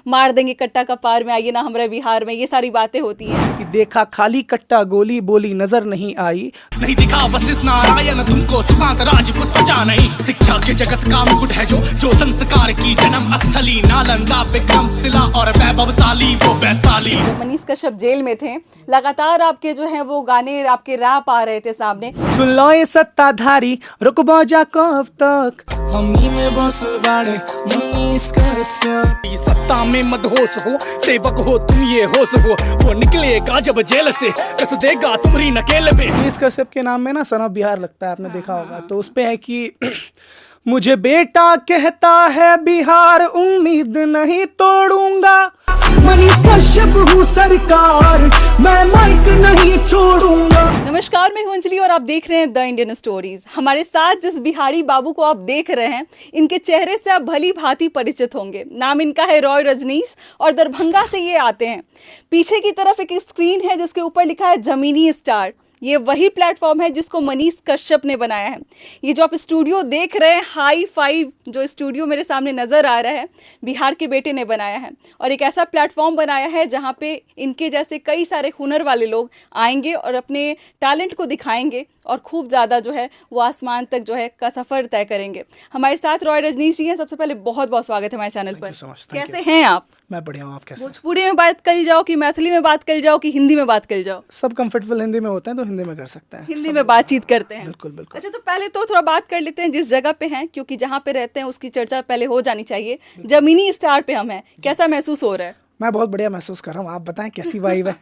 मार देंगे कट्टा कपार में, आइए ना हमारे बिहार में, ये सारी बातें होती हैं। कि देखा खाली कट्टा गोली बोली नजर नहीं आई, नहीं दिखा वशिष्ठ नारायण तुमको सुशांत राजपूत बचा नहीं। शिक्षा के जगत का मुकुट है जो संस्कार की जन्म स्थली, नालंदा विक्रमशिला और वैभवशाली वो वैशाली। जब मनीष कश्यप जेल में थे, लगातार आपके जो है वो गाने, आपके रैप आ रहे थे सामने। सुन लो ये सत्ताधारी रुकबा जा कब तक, हमी में बस बाड़े मनीष कश्यप। ये सत्ता में मदहोश हो, सेवक हो तुम ये होश हो, वो निकलेगा जब जेल से कस देगा तुम्हारी नकेल में। मनीष कश्यप के नाम में ना सन ऑफ बिहार लगता है, आपने देखा होगा। तो उस पे है कि मुझे बेटा कहता है बिहार, उम्मीद नहीं तोड़ूंगा, मनीष कश्यप हूँ सरकार, मैं माइक नहीं छोड़ूंगा। नमस्कार, मैं हूं अंजलि और आप देख रहे हैं द इंडियन स्टोरीज। हमारे साथ जिस बिहारी बाबू को आप देख रहे हैं, इनके चेहरे से आप भली भांति परिचित होंगे। नाम इनका है रॉय रजनीश और दरभंगा से ये आते हैं। पीछे की तरफ एक स्क्रीन है जिसके ऊपर लिखा है जमीनी स्टार। ये वही प्लेटफॉर्म है जिसको मनीष कश्यप ने बनाया है। ये जो आप स्टूडियो देख रहे हैं, हाई फाइव जो स्टूडियो मेरे सामने नज़र आ रहा है, बिहार के बेटे ने बनाया है। और एक ऐसा प्लेटफॉर्म बनाया है जहाँ पे इनके जैसे कई सारे हुनर वाले लोग आएंगे और अपने टैलेंट को दिखाएंगे और खूब ज़्यादा जो है वो आसमान तक जो है का सफ़र तय करेंगे। हमारे साथ रॉय रजनीश जी हैं। सबसे पहले बहुत बहुत स्वागत है हमारे चैनल पर। कैसे हैं आप? मैं बढ़िया हूँ, आप कैसे? भोजपुरी में बात कर जाओ कि मैथिली में बात कर जाओ कि हिंदी में बात कर जाओ? सब कंफर्टेबल हिंदी में होते हैं तो हिंदी में कर सकते हैं, हिंदी में बातचीत करते हैं। बिल्कुल बिल्कुल। अच्छा, तो पहले तो थोड़ा बात कर लेते हैं जिस जगह पे हैं, क्योंकि जहाँ पे रहते हैं उसकी चर्चा पहले हो जानी चाहिए। जमीनी स्टार पे हम हैं, कैसा महसूस हो रहा है? मैं बहुत बढ़िया महसूस कर रहा हूँ, आप बताएं कैसी वाइब है?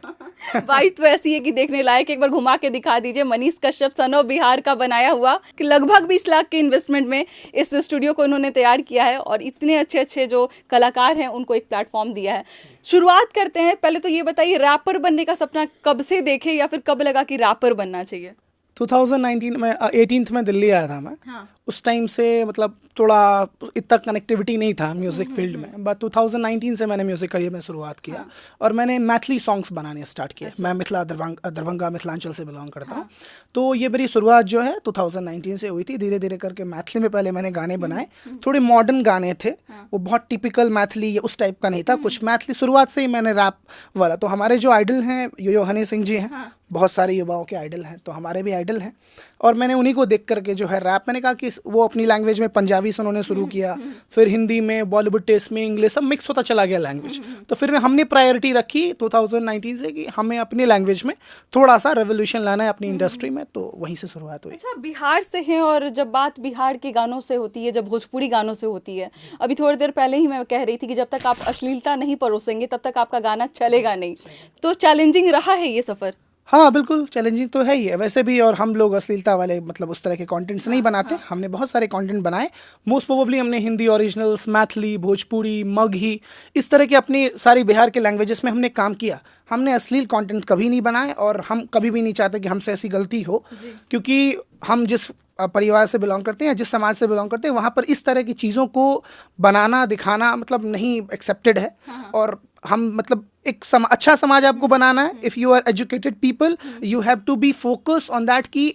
वाइब तो ऐसी है कि देखने लायक। एक बार घुमा के दिखा दीजिए। मनीष कश्यप सन ऑफ बिहार का बनाया हुआ, कि लगभग 20 लाख के इन्वेस्टमेंट में इस स्टूडियो को उन्होंने तैयार किया है और इतने अच्छे अच्छे जो कलाकार हैं उनको एक प्लेटफॉर्म दिया है। शुरुआत करते हैं। पहले तो ये बताइए, रैपर बनने का सपना कब से देखे या फिर कब लगा कि रैपर बनना चाहिए? 2019 में 18th में दिल्ली आया था मैं। हाँ। उस टाइम से मतलब थोड़ा इतना कनेक्टिविटी नहीं था म्यूज़िक फील्ड में, बट 2019 से मैंने म्यूज़िक करियर में शुरुआत किया। और मैंने मैथिली सॉन्ग्स बनाने स्टार्ट किए। मैं दरभंगा मिथिलांचल से बिलोंग करता हूँ। तो ये मेरी शुरुआत जो है 2019 से हुई थी। धीरे धीरे करके मैथिली में पहले मैंने गाने बनाए, थोड़े मॉडर्न गाने थे, वो बहुत टिपिकल मैथिली उस टाइप का नहीं था। कुछ मैथिली शुरुआत से ही मैंने रैप वाला। तो हमारे जो आइडल हैं यो हनी सिंह जी हैं, बहुत सारे युवाओं के आइडल हैं, तो हमारे भी आइडल हैं। और मैंने उन्हीं को देख करके जो है रैप, मैंने कहा कि वो अपनी लैंग्वेज में पंजाबी से उन्होंने शुरू किया, फिर हिंदी में, बॉलीवुड टेस्ट में, इंग्लिश, सब मिक्स होता चला गया लैंग्वेज। तो फिर हमने प्रायोरिटी रखी 2019 से कि हमें अपनी लैंग्वेज में थोड़ा सा रेवोल्यूशन लाना है अपनी इंडस्ट्री में, तो वहीं से शुरुआत हुई। अच्छा, बिहार से हैं और जब बात बिहार के गानों से होती है, जब भोजपुरी गानों से होती है, अभी थोड़ी देर पहले ही मैं कह रही थी कि जब तक आप अश्लीलता नहीं परोसेंगे तब तक आपका गाना चलेगा नहीं। तो चैलेंजिंग रहा है ये सफ़र? हाँ बिल्कुल, चैलेंजिंग तो है ही है वैसे भी। और हम लोग अश्लीलता वाले मतलब उस तरह के कंटेंट्स नहीं बनाते। हमने बहुत सारे कंटेंट बनाए। मोस्ट प्रोबेबली हमने हिंदी ओरिजिनल्स, मैथिली, भोजपुरी, मगही, इस तरह के अपनी सारी बिहार के लैंग्वेजेस में हमने काम किया। हमने अश्लील कंटेंट कभी नहीं बनाए और हम कभी भी नहीं चाहते कि हमसे ऐसी गलती हो, क्योंकि हम जिस परिवार से बिलोंग करते हैं, जिस समाज से बिलोंग करते हैं, वहाँ पर इस तरह की चीज़ों को बनाना, दिखाना मतलब नहीं एक्सेप्टेड है। और हम मतलब एक अच्छा समाज आपको बनाना है। If you are educated people, you have to be focus on that कि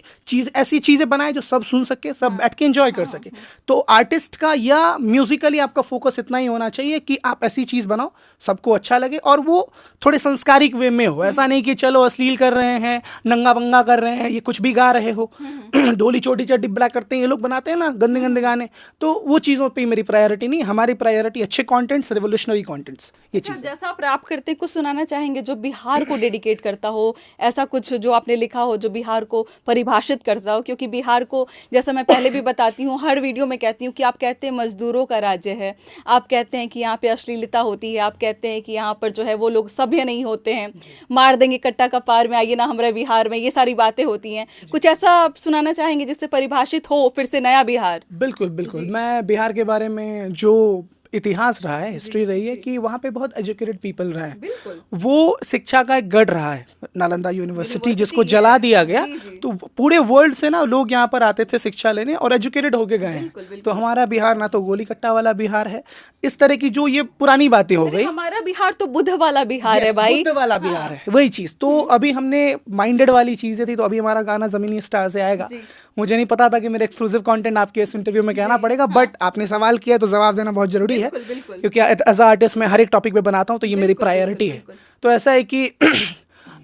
ऐसी चीज़ें बनाए जो सब सुन सके, सब बैठ के एंजॉय कर सके। तो आर्टिस्ट का या म्यूजिकली आपका फोकस इतना ही होना चाहिए कि आप ऐसी चीज़ बनाओ सबको अच्छा लगे और वो थोड़े संस्कारिक वे में हो। ऐसा नहीं कि चलो अश्लील कर रहे हैं, नंगा पंगा कर रहे हैं, ये कुछ भी गा रहे हो, ढोली चोटी चड्डी बड़ा करते हैं ये लोग, बनाते हैं ना गंदे गंदे गाने। तो वो चीज़ों पर मेरी प्रायोरिटी नहीं। हमारी प्रायोरिटी अच्छे कॉन्टेंट्स, रेवोल्यूशनरी कॉन्टेंट्स, ये चीज़। जैसा आप रैप करते कुछ सुनाना चाहेंगे जो बिहार को डेडिकेट करता हो, ऐसा कुछ जो आपने लिखा हो जो बिहार को परिभाषित करता हो? क्योंकि बिहार को, जैसा मैं पहले भी बताती हूँ, हर वीडियो में कहती हूँ कि आप कहते हैं मजदूरों का राज्य है, आप कहते हैं कि यहाँ पे अश्लीलता होती है, आप कहते हैं कि यहाँ पर जो है वो लोग सभ्य नहीं होते हैं, मार देंगे कट्टा कपार में, आइए ना हमारे बिहार में, ये सारी बातें होती हैं। कुछ ऐसा आप सुनाना चाहेंगे जिससे परिभाषित हो फिर से नया बिहार? बिल्कुल बिल्कुल। मैं बिहार के बारे में जो इतिहास रहा है, हिस्ट्री रही है कि वहाँ पे बहुत एजुकेटेड पीपल रहे हैं। वो शिक्षा का एक गढ़ रहा है, नालंदा यूनिवर्सिटी जिसको जला दिया गया। तो पूरे वर्ल्ड से ना लोग यहाँ पर आते थे शिक्षा लेने और एजुकेटेड होके गए हैं। तो हमारा बिहार ना तो गोली कट्टा वाला बिहार है, इस तरह की जो ये पुरानी बातें हो गई। हमारा बिहार तो बुद्ध वाला बिहार है भाई, बुद्ध वाला बिहार है, वही चीज़। तो अभी हमने माइंडेड वाली चीज़ें थी, तो अभी हमारा गाना जमीनी स्टार से आएगा मुझे नहीं पता था कि मेरा एक्सक्लूसिव कंटेंट आपके इस इंटरव्यू में कहना पड़ेगा, बट आपने सवाल किया तो जवाब देना बहुत जरूरी है, बिल्कुल। क्योंकि एज आर्टिस्ट मैं हर एक टॉपिक पे बनाता हूँ, तो ये मेरी प्रायोरिटी है। तो ऐसा है कि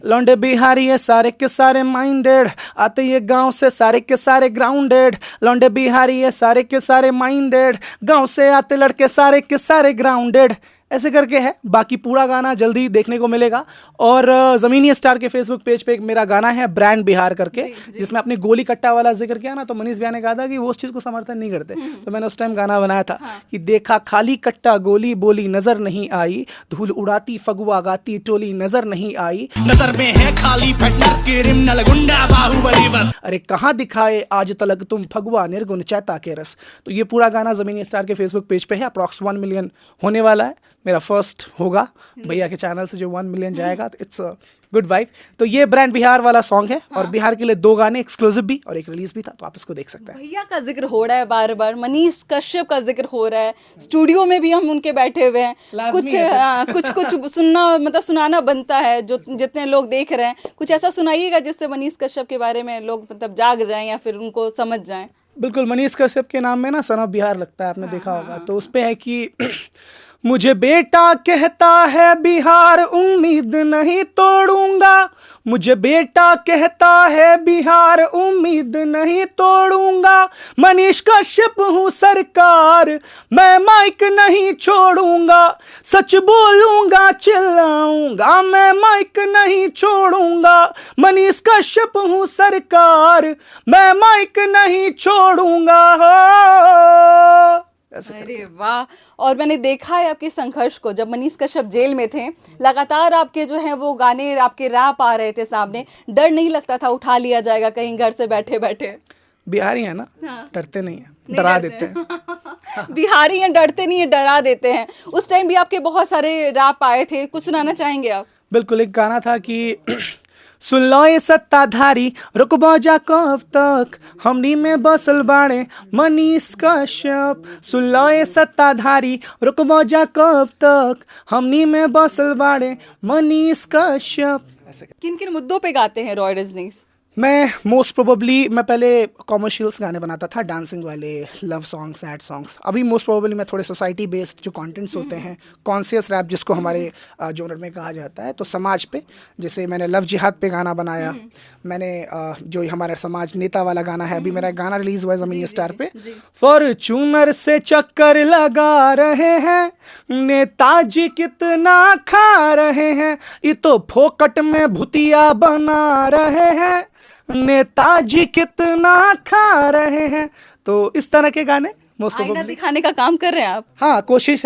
लौंडे बिहारी है सारे के सारे माइंडेड, आते ये गांव से सारे के सारे ग्राउंडेड। लौंडे बिहारी है सारे के सारे माइंडेड, गांव से आते लड़के सारे के सारे ग्राउंडेड। ऐसे करके है। बाकी पूरा गाना जल्दी देखने को मिलेगा। और ज़मीनी स्टार के फेसबुक पेज पे एक मेरा गाना है ब्रांड बिहार करके, जिसमें अपनी गोली कट्टा वाला जिक्र किया ना, तो मनीष भैया ने कहा था कि वो उस चीज़ को समर्थन नहीं करते, तो मैंने उस टाइम गाना बनाया था कि देखा खाली कट्टा गोली बोली नजर नहीं आई, धूल उड़ाती फगुआ गाती टोली नजर नहीं आई, नजर में है खाली फटनर क्रिमिनल गुंडा बाहुबली बस। अरे कहाँ दिखाए आज तलक तुम फगुआ निर्गुण चैता के रस। तो ये पूरा गाना ज़मीनी स्टार के फेसबुक पेज पे है। अप्रॉक्स 1 मिलियन होने वाला है, मेरा फर्स्ट होगा भैया के चैनल से जो 1 मिलियन जाएगा, तो इट्स अ गुड वाइब। तो ये ब्रांड बिहार वाला सॉन्ग है। और बिहार के लिए 2 गाने एक्सक्लूसिव भी और एक रिलीज भी था, तो आप इसको देख सकते हैं। भैया का जिक्र हो रहा है बार बार, मनीष कश्यप का जिक्र हो रहा है, स्टूडियो में भी हम उनके बैठे हुए हैं, कुछ सुनना मतलब सुनाना बनता है। जो जितने लोग देख रहे हैं, कुछ ऐसा सुनाइएगा जिससे मनीष कश्यप के बारे में लोग मतलब जाग जाएं या फिर उनको समझ जाएं। बिल्कुल, मनीष कश्यप के नाम में ना सन ऑफ बिहार लगता है, आपने देखा होगा। तो उस पे है कि मुझे बेटा कहता है बिहार उम्मीद नहीं तोड़ूंगा, मुझे बेटा कहता है बिहार उम्मीद नहीं तोड़ूंगा, मनीष कश्यप हूँ सरकार मैं माइक नहीं छोड़ूंगा, सच बोलूंगा चिल्लाऊंगा मैं माइक नहीं छोड़ूंगा, मनीष कश्यप हूँ सरकार मैं माइक नहीं छोड़ूंगा। अरे वाह। और मैंने देखा है आपके संघर्ष को, जब मनीष कश्यप जेल में थे लगातार आपके जो है वो गाने आपके रैप आ रहे थे सामने, डर नहीं लगता था उठा लिया जाएगा कहीं घर से बैठे बैठे? बिहारी है ना, डरते नहीं है, डरा देते हैं। बिहारी हैं, डरते नहीं है, डरा देते हैं। उस टाइम भी आपके बहुत सारे रैप आए थे, कुछ सुनाना चाहेंगे आप? बिल्कुल, एक गाना था कि सुन लो ये सत्ताधारी रुकबो जा कब तक हमनी में बसल बाड़े मनीष कश्यप, सुन लो ये सत्ताधारी रुकबो जा कब तक हमनी में बसल बाड़े मनीष कश्यप। ऐसे किन किन मुद्दों पे गाते हैं रॉय रजनीश? मैं मोस्ट प्रोबेबली मैं पहले कॉमर्शियल्स गाने बनाता था, डांसिंग वाले, लव सॉन्ग, सैड सॉन्ग्स। अभी मोस्ट प्रोबेबली मैं थोड़े सोसाइटी बेस्ड जो कंटेंट्स होते हैं, कॉन्शियस रैप जिसको हमारे जोनर में कहा जाता है, तो समाज पे, जैसे मैंने लव जिहाद पे गाना बनाया, मैंने जो हमारा समाज नेता वाला गाना है, अभी मेरा एक गाना रिलीज हुआ है ज़मीनी स्टार पे, फॉर्च्यूनर से चक्कर लगा रहे हैं नेताजी कितना खा रहे हैं, ये तो फोकट में भुतिया बना रहे हैं नेताजी कितना खा रहे हैं। तो इस तरह के गाने मोस्ट आईना प्रोबेबली। दिखाने का काम कर रहे हैं आप? हाँ, कोशिश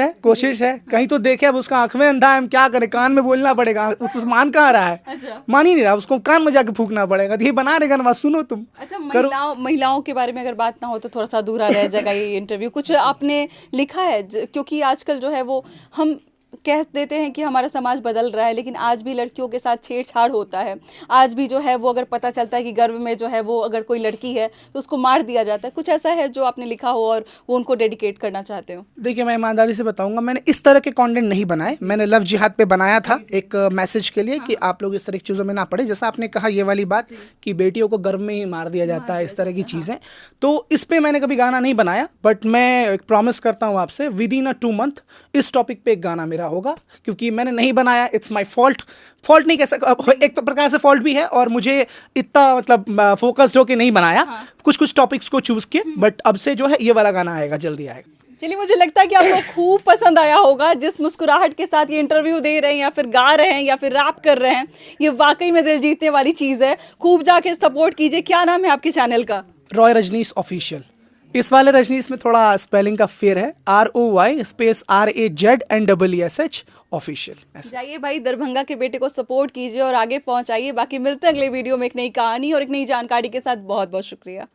है कहीं तो देखे। अब उसका आंख में अंधा है, हम क्या करें, कान में बोलना पड़ेगा। उसको मान कहाँ रहा है? अच्छा। मान ही नहीं रहा, उसको कान में जाके फूकना पड़ेगा। ये बना रहे गाना, सुनो तुम। अच्छा, महिलाओं के बारे में अगर बात ना हो तो थोड़ा सा अधूरा रह जाएगा ये इंटरव्यू। कुछ आपने लिखा है? क्योंकि आजकल जो है वो हम कह देते हैं कि हमारा समाज बदल रहा है, लेकिन आज भी लड़कियों के साथ छेड़छाड़ होता है। आज भी जो है वो अगर पता चलता है कि गर्भ में जो है वो अगर कोई लड़की है तो उसको मार दिया जाता है। कुछ ऐसा है जो आपने लिखा हो और वो उनको डेडिकेट करना चाहते हो? देखिए, मैं ईमानदारी से बताऊंगा, मैंने इस तरह के कंटेंट नहीं बनाए। मैंने लव जिहाद पे बनाया था एक मैसेज के लिए कि आप लोग इस तरह की चीज़ों में ना पड़े। जैसा आपने कहा ये वाली बात कि बेटियों को गर्भ में ही मार दिया जाता है, इस तरह की चीज़ें, तो इस पर मैंने कभी गाना नहीं बनाया। बट मैं एक प्रॉमिस करता हूँ आपसे, विद इन अ 2 मंथ इस टॉपिक पे एक गाना मेरा होगा, क्योंकि मैंने नहीं बनाया। इट्स माय फॉल्ट नहीं कह सकता, एक तो प्रकार से फॉल्ट भी है, और मुझे इतना मतलब फोकस्ड होके नहीं बनाया। कुछ टॉपिक्स को चूज किए, बट अब से जो है ये वाला गाना आएगा, जल्दी आएगा। चलिए, मुझे लगता है कि आपको खूब पसंद आया होगा। जिस मुस्कुराहट के साथ ये इंटरव्यू दे रहे हैं या फिर गा रहे हैं या फिर रैप कर रहे हैं, ये वाकई में दिल जीतने वाली चीज़ है। खूब जाके सपोर्ट कीजिए। क्या नाम है आपके चैनल का? रॉय रजनीश ऑफिशियल। इस वाले रजनीश में थोड़ा स्पेलिंग का फेर है, ROY स्पेस RAZNEESH ऑफिशियल। जाइए भाई, दरभंगा के बेटे को सपोर्ट कीजिए और आगे पहुंचाइए। बाकी मिलते हैं अगले वीडियो में एक नई कहानी और एक नई जानकारी के साथ। बहुत बहुत शुक्रिया।